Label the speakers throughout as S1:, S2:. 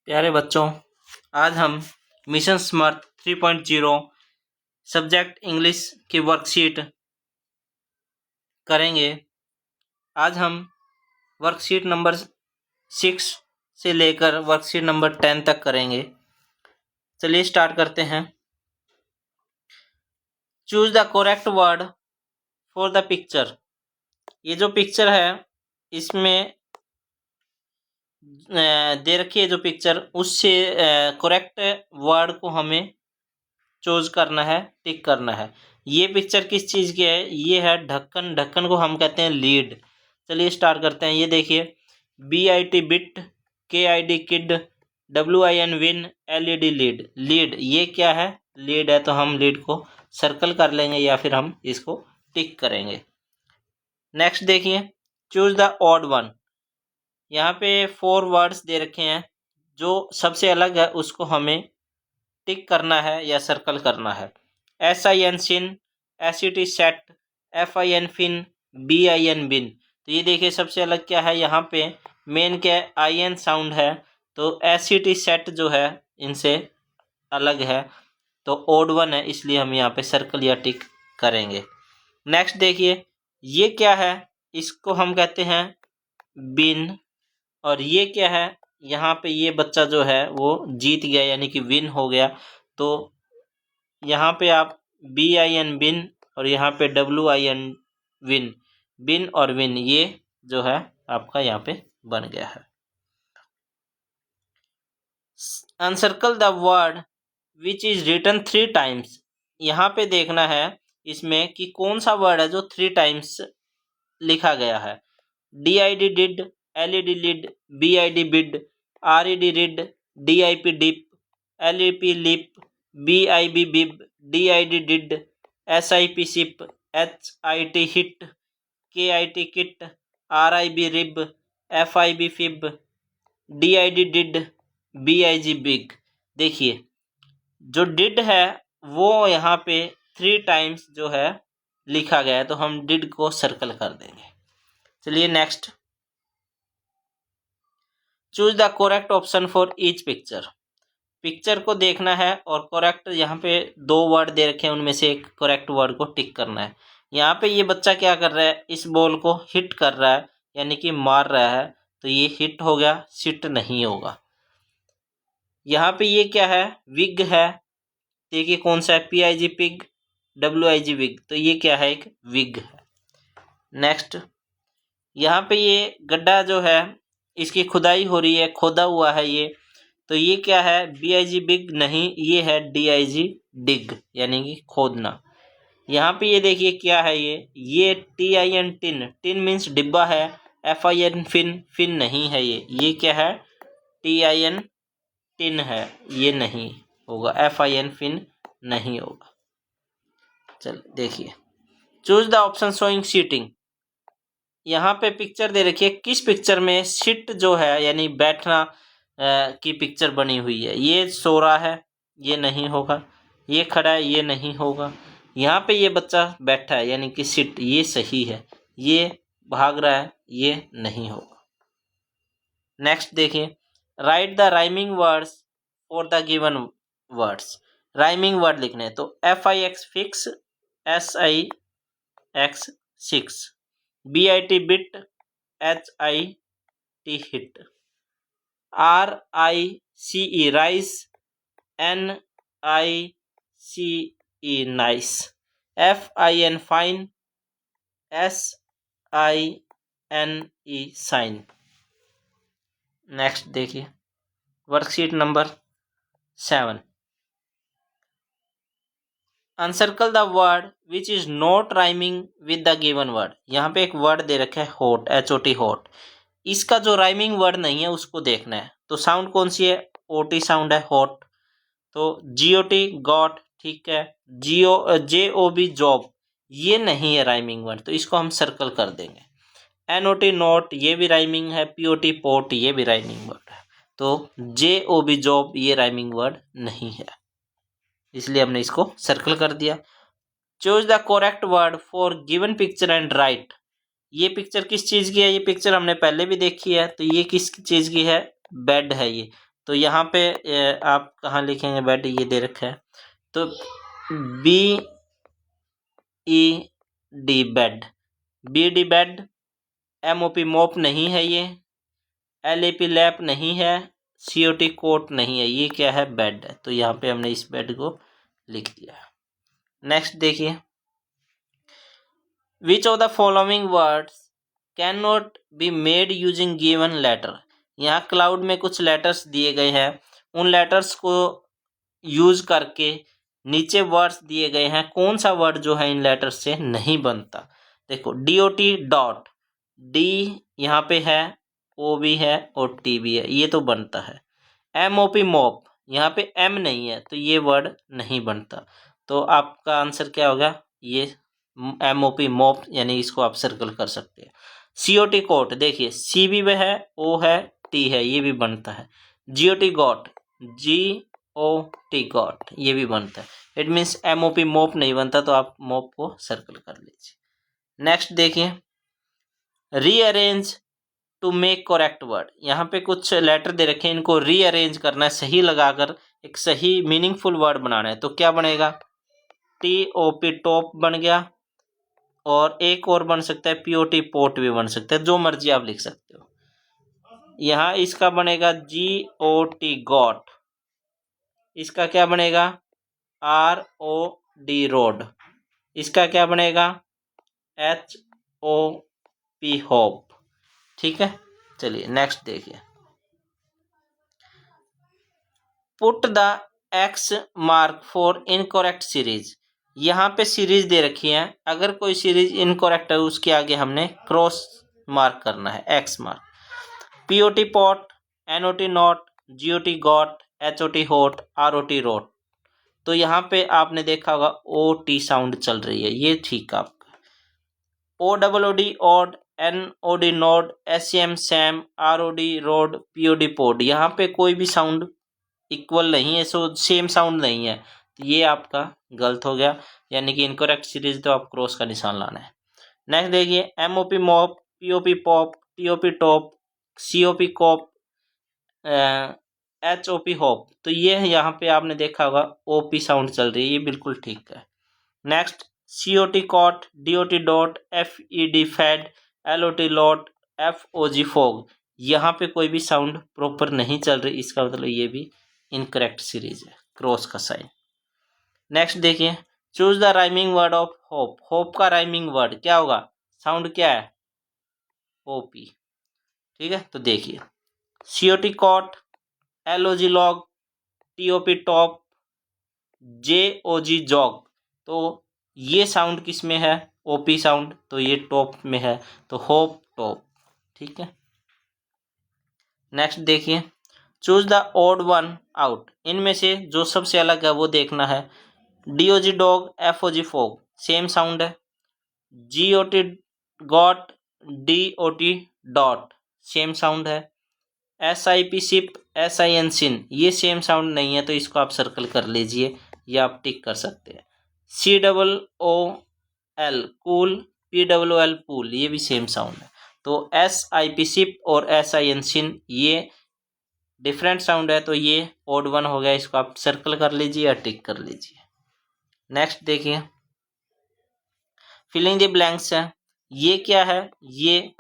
S1: प्यारे बच्चों, आज हम मिशन स्मार्ट 3.0 सब्जेक्ट इंग्लिश की वर्कशीट करेंगे। आज हम वर्कशीट नंबर 6 से लेकर वर्कशीट नंबर 10 तक करेंगे। चलिए स्टार्ट करते हैं। Choose the correct word for the picture. ये जो पिक्चर है इसमें दे रखी है जो पिक्चर, उससे करेक्ट वर्ड को हमें चूज करना है, टिक करना है। ये पिक्चर किस चीज़ की है? ये है ढक्कन। ढक्कन को हम कहते हैं लीड। चलिए स्टार्ट करते हैं। ये देखिए, BIT bit, KID kid, WIN win, LED lead. Lead ये क्या है? लीड है, तो हम लीड को सर्कल कर लेंगे या फिर हम इसको टिक करेंगे। नेक्स्ट देखिए, चूज द ऑड वन। यहाँ पे 4 वर्ड्स दे रखे हैं, जो सबसे अलग है उसको हमें टिक करना है या सर्कल करना है। SIN sin, SET set, FIN fin, BIN bin. तो ये देखिए सबसे अलग क्या है, यहाँ पे मेन क्या है, IN साउंड है, तो SET सेट जो है इनसे अलग है, तो ओड वन है, इसलिए हम यहाँ पे सर्कल या टिक करेंगे। नेक्स्ट देखिए, ये क्या है? इसको हम कहते हैं बिन। और ये क्या है? यहाँ पे ये बच्चा जो है वो जीत गया, यानी कि विन हो गया। तो यहाँ पे आप BIN बिन और यहाँ पे WIN विन, बिन और विन, ये जो है आपका यहाँ पे बन गया है। Uncircle the word which is written 3 times. यहाँ पे देखना है इसमें कि कौन सा वर्ड है जो 3 टाइम्स लिखा गया है। DID did, LED lid, BID bid, RED rid, DIP dip, LEP lip, BIB bib, DID did, SIP sip, HIT hit, KIT kit, RIB rib, FIB fib, DID did, BIG big. देखिए जो did है वो यहाँ पे 3 times जो है लिखा गया है, तो हम डिड को सर्कल कर देंगे। चलिए next, choose the correct option for each picture. Picture को देखना है और करेक्ट, यहाँ पे 2 वर्ड दे रखे हैं, उनमें से एक करेक्ट वर्ड को टिक करना है। यहाँ पे ये बच्चा क्या कर रहा है, इस बॉल को हिट कर रहा है, यानी कि मार रहा है, तो ये हिट हो गया, सिट नहीं होगा। यहाँ पे ये क्या है? विग है। देखिए कौन सा है, PIG पिग, WIG विग, तो ये क्या है? एक विग है। नेक्स्ट, यहाँ पे ये गड्ढा जो है इसकी खुदाई हो रही है, खोदा हुआ है ये, तो ये क्या है? BIG बिग नहीं, ये है DIG डिग, यानी कि खोदना। यहाँ पे ये देखिए क्या है, ये TIN टिन, टिन मीन्स डिब्बा है। FIN फिन, फिन नहीं है, ये क्या है? TIN टिन है, ये नहीं होगा, FIN फिन नहीं होगा। चल देखिए, choose the option showing seating. यहाँ पे पिक्चर दे रखी है, किस पिक्चर में सिट जो है यानी बैठना की पिक्चर बनी हुई है। ये सो रहा है, ये नहीं होगा। ये खड़ा है, ये नहीं होगा। यहाँ पे ये बच्चा बैठा है, यानी कि सिट, ये सही है। ये भाग रहा है, ये नहीं होगा। नेक्स्ट देखिए, write the rhyming words for the given words. Rhyming word लिखने हैं, तो FIX fix, SIX six, BIT bit, HIT hit, RICE rice, NICE nice, FIN fine, SINE sine. Next देखिए, worksheet number 7। Uncircle the word which is not rhyming with the given word. यहाँ पे एक word दे रखा है hot, HOT hot. इसका जो rhyming word नहीं है उसको देखना है। तो साउंड कौन सी है? OT साउंड है, हॉट। तो GOT गॉट, ठीक है। JOB जॉब, ये नहीं है राइमिंग वर्ड, तो इसको हम सर्कल कर देंगे। NOT नोट, ये भी राइमिंग है। POT पोट, ये भी राइमिंग वर्ड है। तो JOB जॉब ये राइमिंग वर्ड नहीं है, इसलिए हमने इसको सर्कल कर दिया। Choose the correct word for given picture and right. ये पिक्चर किस चीज़ की है? ये पिक्चर हमने पहले भी देखी है, तो ये किस चीज़ की है? बेड है ये। तो यहाँ पे आप कहाँ लिखेंगे बेड, ये दे रखा है, तो BED bed, BD bed, MOP मोप नहीं है, ये LAP लैप नहीं है, COT कोट नहीं है, ये क्या है, बेड है। तो यहाँ पे हमने इस बेड को लिख दिया। नेक्स्ट देखिए, which of the following words can not be made using given letter. यहाँ क्लाउड में कुछ लेटर्स दिए गए हैं, उन लेटर्स को यूज करके नीचे वर्ड्स दिए गए हैं, कौन सा वर्ड जो है इन लेटर्स से नहीं बनता। देखो DOT डॉट, D यहाँ पे है, O भी है और T भी है, ये तो बनता है। MOP मोप, यहाँ पे M नहीं है तो ये वर्ड नहीं बनता। तो आपका आंसर क्या होगा, ये MOP मोप, यानी इसको आप सर्कल कर सकते हैं। COT कोट, देखिए C भी है, O है, T है, ये भी बनता है। GOT गॉट, GOT गॉट, ये भी बनता है। इट मीन्स MOP मोप नहीं बनता, तो आप मोप को सर्कल कर लीजिए। नेक्स्ट देखिए, rearrange to make correct word. यहाँ पे कुछ लेटर दे रखे हैं, इनको रीअरेंज करना है, सही लगाकर एक सही मीनिंगफुल वर्ड बनाना है। तो क्या बनेगा, TOP टॉप बन गया, और एक और बन सकता है POT पोट भी बन सकता है, जो मर्जी आप लिख सकते हो। यहाँ इसका बनेगा GOT गॉट, इसका क्या बनेगा ROD रोड, इसका क्या बनेगा HOP होप। ठीक है, चलिए नेक्स्ट देखिए, put the X mark for incorrect series. यहाँ पे सीरीज दे रखी है, अगर कोई सीरीज इनकरेक्ट है उसके आगे हमने क्रॉस मार्क करना है, X mark. POT pot, NOT not, GOT got, HOT hot, ROT rot. तो यहाँ पे आपने देखा होगा OT साउंड चल रही है, ये ठीक है आपका। OOD odd, NOD node, SEM Sam, ROD road, POD पोड, यहाँ पे कोई भी साउंड इक्वल नहीं है, सो सेम साउंड नहीं है, तो ये आपका गलत हो गया, यानी कि इनकरेक्ट सीरीज, तो आप क्रॉस का निशान लाना है। नेक्स्ट देखिए, MOP mop, POP pop, TOP top, COP cop, HOP hop. तो ये यहाँ पे आपने देखा होगा OP साउंड चल रही है, ये बिल्कुल ठीक है। Next, COT cot, DOT dot, FED fed, LOT lot, FOG fog, यहाँ पे कोई भी साउंड प्रॉपर नहीं चल रही, इसका मतलब ये भी इनकरेक्ट सीरीज है, क्रॉस का साइन। नेक्स्ट देखिए, choose the rhyming word of hope. Hope का राइमिंग वर्ड क्या होगा, साउंड क्या है, OP। ठीक है, तो देखिए, COT cot, LOG log, TOP top, JOG jog. तो ये साउंड किस में है, OP साउंड, तो ये टॉप में है, तो होप टॉप। ठीक है, नेक्स्ट देखिए, choose the odd one out. इनमें से जो सबसे अलग है वो देखना है। DOG dog, FOG fog, same sound है। GOT got, DOT dot, same sound है। SIP सिप, SIN सिन, ये सेम साउंड नहीं है, तो इसको आप सर्कल कर लीजिए, या आप टिक कर सकते हैं। COOL कूल, POOL पूल, ये भी सेम साउंड है। तो SIP सिप और SIN सिन ये डिफरेंट साउंड है, तो ये ओड वन हो गया, इसको आप सर्कल कर लीजिए या टिक कर लीजिए। नेक्स्ट देखिए, फिलिंग द ब्लैंक्स है, ये क्या है, ये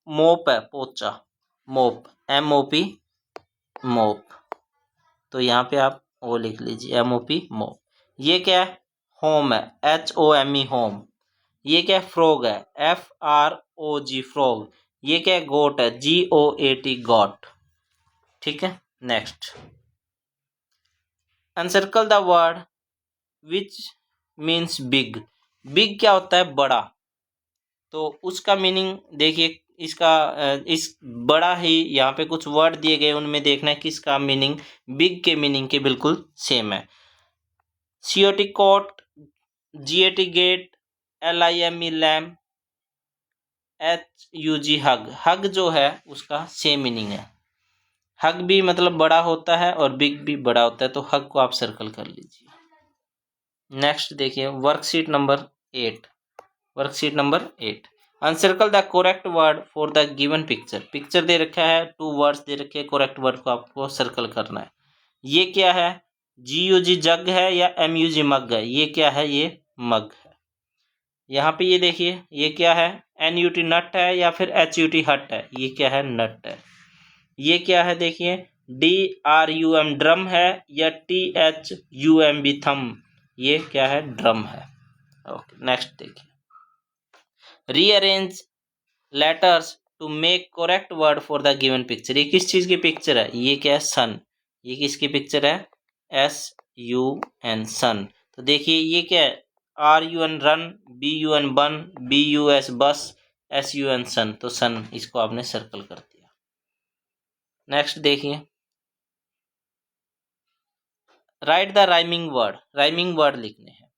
S1: मोप है, पोचा, मोप, MOP मोप, तो यहाँ पे आप ओ लिख लीजिए, MOP मोप। ये क्या है, होम है, HOME होम। ये क्या है, फ्रॉग है, FROG फ्रॉग। ये क्या है, गोट है, GOAT गॉट। ठीक है, next, uncircle the word which means big. Big क्या होता है, बड़ा, तो उसका मीनिंग देखिए, इसका इस बड़ा ही यहाँ पे कुछ वर्ड दिए गए, उनमें देखना है किसका मीनिंग बिग के मीनिंग के बिल्कुल सेम है। COT cot, GAT gat, LIME lime, HUG hug. Hug जो है उसका सेम मीनिंग है, हग भी मतलब बड़ा होता है और बिग भी बड़ा होता है, तो हग को आप सर्कल कर लीजिए। नेक्स्ट देखिए, worksheet number 8। Worksheet number 8, uncircle the correct word for the given picture. Picture दे रखा है, 2 वर्ड्स दे रखे हैं, करेक्ट वर्ड को आपको सर्कल करना है। ये क्या है? GUG जग है या MUG मग है? ये क्या है? ये मग है। यहाँ पे ये देखिए, ये क्या है? NUT नट है या फिर HUT हट है? ये क्या है? नट है। ये क्या है? देखिए, DRUM ड्रम है या THUMB थम? ये क्या है? ड्रम है। ओके, नेक्स्ट देखिए, rearrange letters to make correct word for the given picture. ये किस चीज की पिक्चर है? ये क्या है? सन। ये किसकी पिक्चर है? SUN सन। तो देखिए, ये क्या है? RUN रन, BUN बन, BUS बस, SUN सन। तो सन, इसको आपने सर्कल कर दिया। नेक्स्ट देखिए, write the rhyming word. Rhyming word लिखने हैं।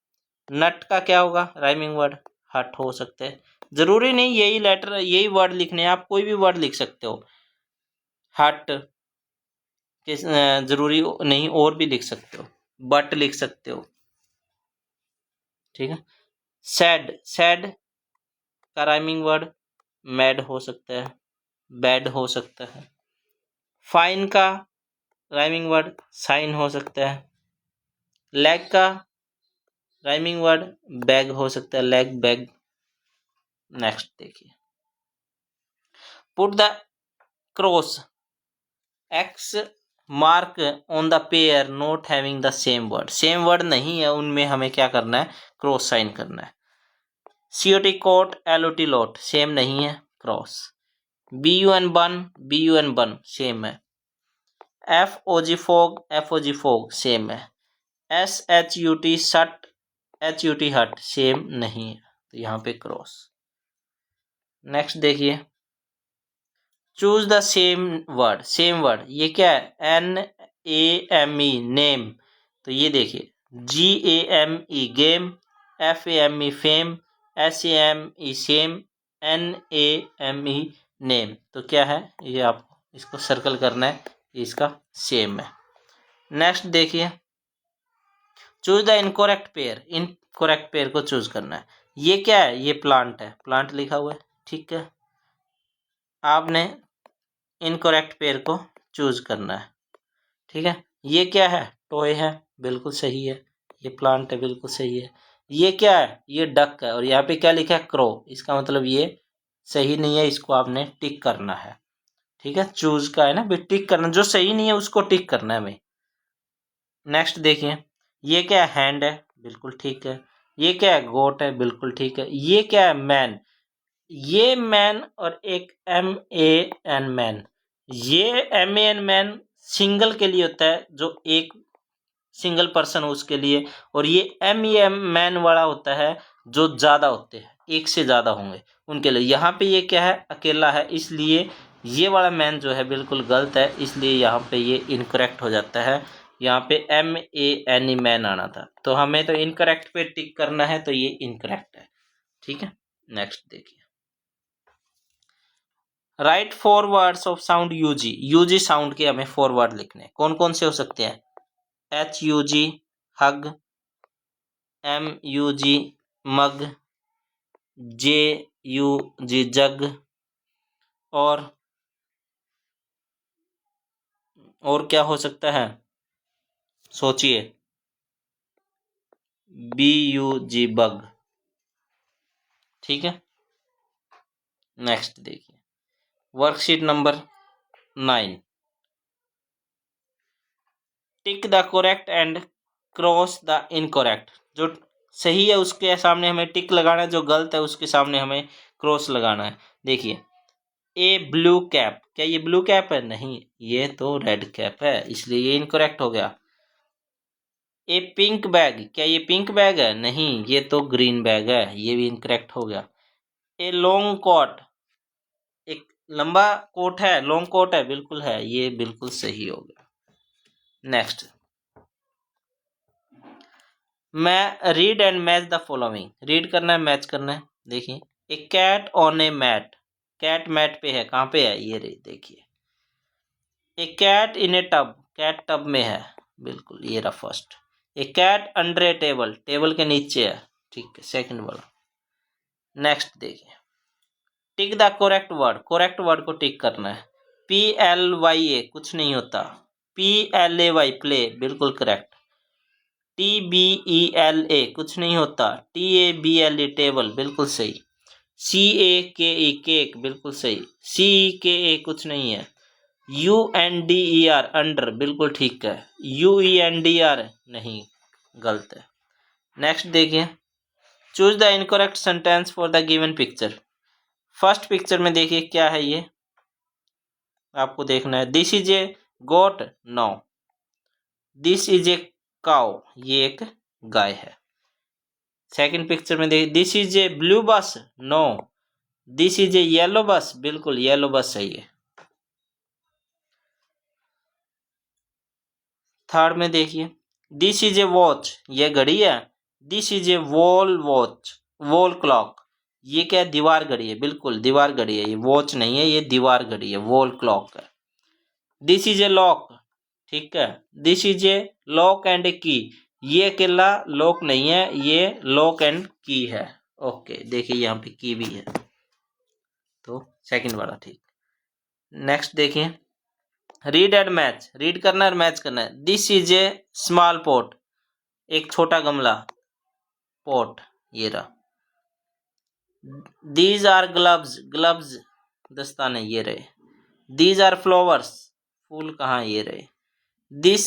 S1: नट का क्या होगा राइमिंग वर्ड? हट हो सकते हैं। जरूरी नहीं यही लेटर यही वर्ड लिखने हैं, आप कोई भी वर्ड लिख सकते हो। हट के जरूरी नहीं, और भी लिख सकते हो। बट लिख सकते हो, ठीक है। सैड, सैड का राइमिंग वर्ड मैड हो सकता है, बैड हो सकता है। फाइन का राइमिंग वर्ड साइन हो सकता है। लेग का राइमिंग वर्ड बैग हो सकता है, लेग, बैग। नेक्स्ट देखिए, put the cross x mark on the pair not having the same word. Same word नहीं है उनमें, हमें क्या करना है? क्रॉस साइन करना है। COT cot, LOT lot same नहीं है, cross. BUN bun, BUN bun same है। FOG fog, FOG fog same है। SHUT shut, HUT hut same नहीं है, तो यहाँ पे क्रॉस। नेक्स्ट देखिए, choose the same word. Same word ये क्या है? NAME name. तो ये देखिए, GAME game, FAME fame, SAME same, NAME name. तो क्या है? ये आप इसको सर्कल करना है, इसका सेम है। नेक्स्ट देखिए, choose the incorrect pair. Incorrect pair को चूज करना है। ये क्या है? ये प्लांट है, प्लांट लिखा हुआ है, ठीक है। आपने इनकोरेक्ट पेयर को चूज करना है, ठीक है। ये क्या है? टॉय है, बिल्कुल सही है। ये प्लांट है, बिल्कुल सही है। ये क्या है? ये डक है, और यहाँ पे क्या लिखा है? क्रो। इसका मतलब ये सही नहीं है, इसको आपने टिक करना है, ठीक है। चूज का है ना, टिक करना, जो सही नहीं है उसको टिक करना है भाई। नेक्स्ट देखिए, ये क्या है? हैंड है, बिल्कुल ठीक है। ये क्या है? गोट है, बिल्कुल ठीक है। ये क्या है? मैन। ये मैन और एक MAN मैन। ये MAN मैन सिंगल के लिए होता है, जो एक सिंगल पर्सन हो उसके लिए। और ये MEM मैन वाला होता है जो ज्यादा होते हैं, एक से ज्यादा होंगे उनके लिए। यहाँ पे ये क्या है? अकेला है, इसलिए ये वाला मैन जो है बिल्कुल गलत है, इसलिए यहाँ पे ये इनकरेक्ट हो जाता है। यहाँ पे MAN मैन आना था, तो हमें तो इनकरेक्ट पे टिक करना है, तो ये इनकरेक्ट है, ठीक है। नेक्स्ट देखिए, right 4 words of sound UG। UG sound के हमें 4 वर्ड लिखने हैं। कौन कौन से हो सकते हैं? HUG हग, MUG मग, JUG जग, और क्या हो सकता है? सोचिए। BUG बग, ठीक है। नेक्स्ट देखिए, worksheet number 9। Tick the correct and cross the incorrect. जो सही है उसके सामने हमें टिक लगाना है, जो गलत है उसके सामने हमें क्रॉस लगाना है। देखिए, ए ब्लू कैप, क्या ये ब्लू कैप है? नहीं, ये तो रेड कैप है, इसलिए ये इनकरेक्ट हो गया। ए पिंक बैग, क्या ये पिंक बैग है? नहीं, ये तो ग्रीन बैग है, ये भी इनकरेक्ट हो गया। ए लॉन्ग कोट, एक लंबा कोट है, लॉन्ग कोट है, बिल्कुल है, ये बिल्कुल सही हो गया। नेक्स्ट, मैं read and match the following. Read करना है, मैच करना है। देखिए, a cat on a mat. Cat mat पे है, कहाँ पे है? ये रे देखिए। A cat in a tub, cat tub में है, बिल्कुल ये रहा first. A cat under a table, table के नीचे है, ठीक है, सेकंड वाला। नेक्स्ट देखिए, टिक द करेक्ट वर्ड को टिक करना है। PLYA कुछ नहीं होता, PLAY प्ले बिल्कुल करेक्ट। TBELA कुछ नहीं होता, TABLE टेबल बिल्कुल सही। CAKE केक बिल्कुल सही। CEKA कुछ नहीं है। UNDER अंडर बिल्कुल ठीक है। UENDR नहीं, गलत है। नेक्स्ट देखिए, choose the incorrect sentence for the given picture. First picture में देखिए क्या है, ये आपको देखना है। This is a goat, no. This is a cow, ये एक गाय है। सेकंड पिक्चर में देखिए, this is a blue bus, no. This is a yellow bus, बिल्कुल येलो बस सही है। थर्ड में देखिए, दिस इज ए वॉच, ये घड़ी है। This is A wall watch, wall clock, ये क्या है, दीवार घड़ी है, बिल्कुल दीवार घड़ी है, ये वॉच नहीं है, ये दीवार घड़ी है, वॉल क्लॉक है। दिस इज ए लॉक, ठीक है। This is a lock and a key, ये अकेला लॉक नहीं है, ये लॉक एंड की है। ओके, देखिए यहाँ पे की भी है, तो सेकंड वाला ठीक। नेक्स्ट देखिए, रीड एंड मैच, रीड करना है और मैच करना है। This is A small pot, एक छोटा गमला, पॉट ये रहा। दीज आर ग्लव्स, ग्लव्स दस्ताने ये रहे। दीज आर फ्लावर्स, फूल कहाँ, ये रहे। This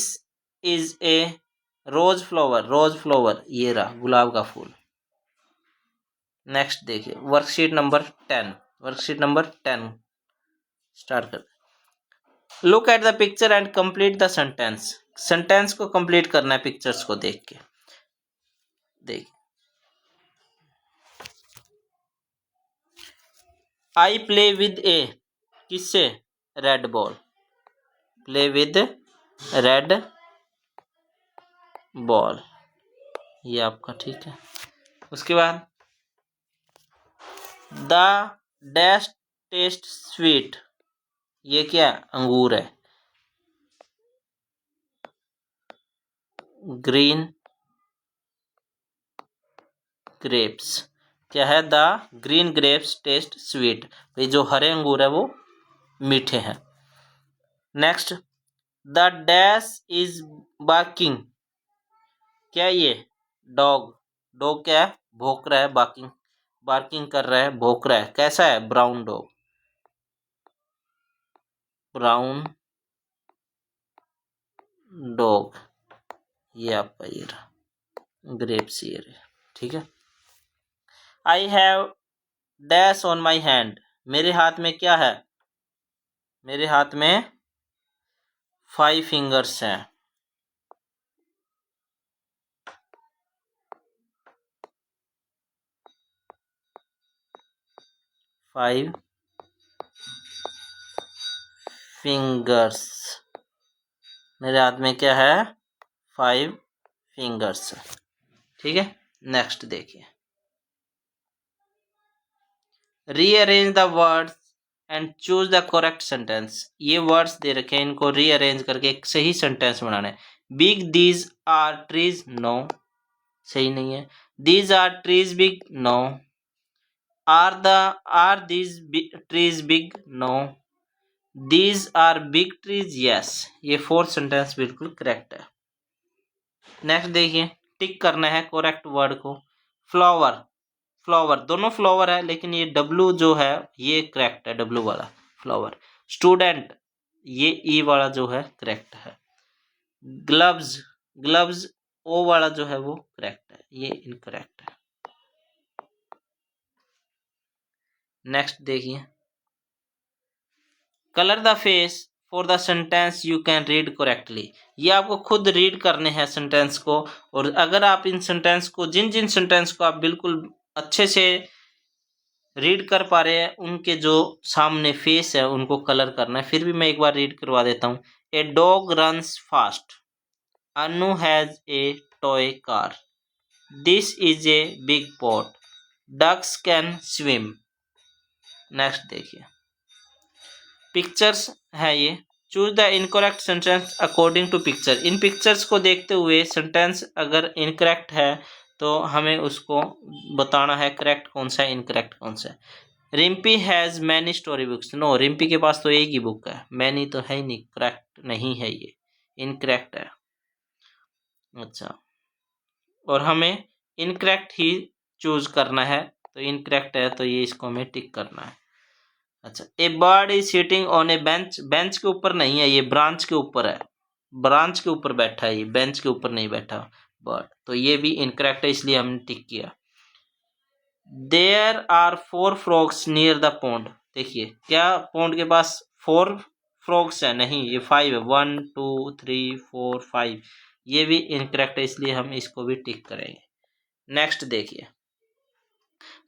S1: is a rose flower, rose flower ये रहा, गुलाब का फूल। नेक्स्ट देखिए, worksheet number 10, worksheet number 10 start कर। Look at the picture and complete the sentence, sentence को कंप्लीट करना है पिक्चर्स को देख के। देख, आई प्ले विद ए, किससे, red ball, play with red ball, ये आपका ठीक है। उसके बाद द डैश टेस्ट स्वीट, ये क्या, अंगूर है। ग्रीन ग्रेप्स, क्या है, the green grapes test sweet, भाई जो हरे अंगूर है वो मीठे हैं। Next, the dash is barking, क्या ये, डॉग, डॉग क्या है, भौंक रहा है, बार्किंग, बार्किंग कर रहा है, भौंक रहा है, कैसा है, ब्राउन डॉग, ब्राउन डॉग, ये आपका ये रहा, ग्रेप्स ये रहे, ठीक है। I have dash on my hand, मेरे हाथ में क्या है, मेरे हाथ में 5 फिंगर्स हैं। 5 फिंगर्स, मेरे हाथ में क्या है, 5 फिंगर्स, ठीक है। नेक्स्ट देखिए, rearrange the words and choose the correct sentence, ये वर्ड्स दे रखे हैं, इनको रीअरेंज करके एक सही सेंटेंस बनाना है। Big these are trees, no, सही नहीं है। These are trees big, no. Are these trees big, no. These are big trees, yes, ये फोर्थ सेंटेंस बिल्कुल करेक्ट है। नेक्स्ट देखिए, टिक करना है करेक्ट वर्ड को। फ्लावर, फ्लावर, दोनों फ्लावर है, लेकिन ये डब्लू जो है ये करेक्ट है, डब्लू वाला फ्लावर। स्टूडेंट, ये ई वाला जो है करेक्ट है। ग्लव्स, ग्लव्स ओ वाला जो है वो करेक्ट है, ये इनकरेक्ट है। नेक्स्ट देखिए, colour the face for the sentence you can read correctly, ये आपको खुद रीड करने हैं सेंटेंस को, और अगर आप इन सेंटेंस को, जिन जिन सेंटेंस को आप बिल्कुल अच्छे से रीड कर पा रहे हैं, उनके जो सामने फेस है उनको कलर करना है। फिर भी मैं एक बार रीड करवा देता हूँ। A dog runs fast, Anu has a toy car, this is a big pot, ducks can swim. Next देखिए, पिक्चर्स है ये, choose the incorrect sentence according to picture, इन पिक्चर्स को देखते हुए सेंटेंस अगर इनकरेक्ट है तो हमें उसको बताना है करेक्ट कौन सा है, इनकरेक्ट कौन सा है। Rimpy has many story books. No, Rimpy के पास तो एक ही बुक है, मैनी तो है ही नहीं, करेक्ट नहीं है, ये इनकरेक्ट है। अच्छा, और हमें इनकरेक्ट ही चूज करना है, तो इनकरेक्ट है तो ये इसको हमें टिक करना है। अच्छा, a bird is sitting on a bench. Bench के ऊपर नहीं है, ये ब्रांच के ऊपर है, ब्रांच के ऊपर बैठा है, ये बेंच के ऊपर नहीं बैठा बर्ड, तो ये भी इनकरेक्ट है, इसलिए हमने टिक किया। There are 4 frogs near the pond. देखिए क्या पॉन्ड के पास 4 फ्रॉग्स है? नहीं, ये 5 है, 1 2 3 4 5, ये भी इनकरेक्ट है, इसलिए हम इसको भी टिक करेंगे। नेक्स्ट देखिए,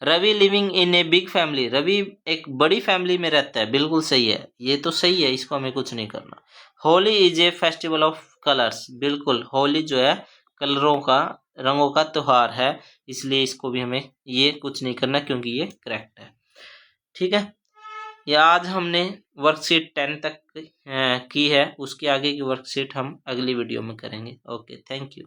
S1: Ravi living in a big family. Ravi एक बड़ी फैमिली में रहता है, बिल्कुल सही है, ये तो सही है, इसको हमें कुछ नहीं करना। Holi is a festival of colours. बिल्कुल, होली जो है कलरों का, रंगों का त्योहार है, इसलिए इसको भी हमें ये कुछ नहीं करना क्योंकि ये करेक्ट है। ठीक है, ये आज हमने वर्कशीट 10 तक की है, उसके आगे की वर्कशीट हम अगली वीडियो में करेंगे। Okay, thank you.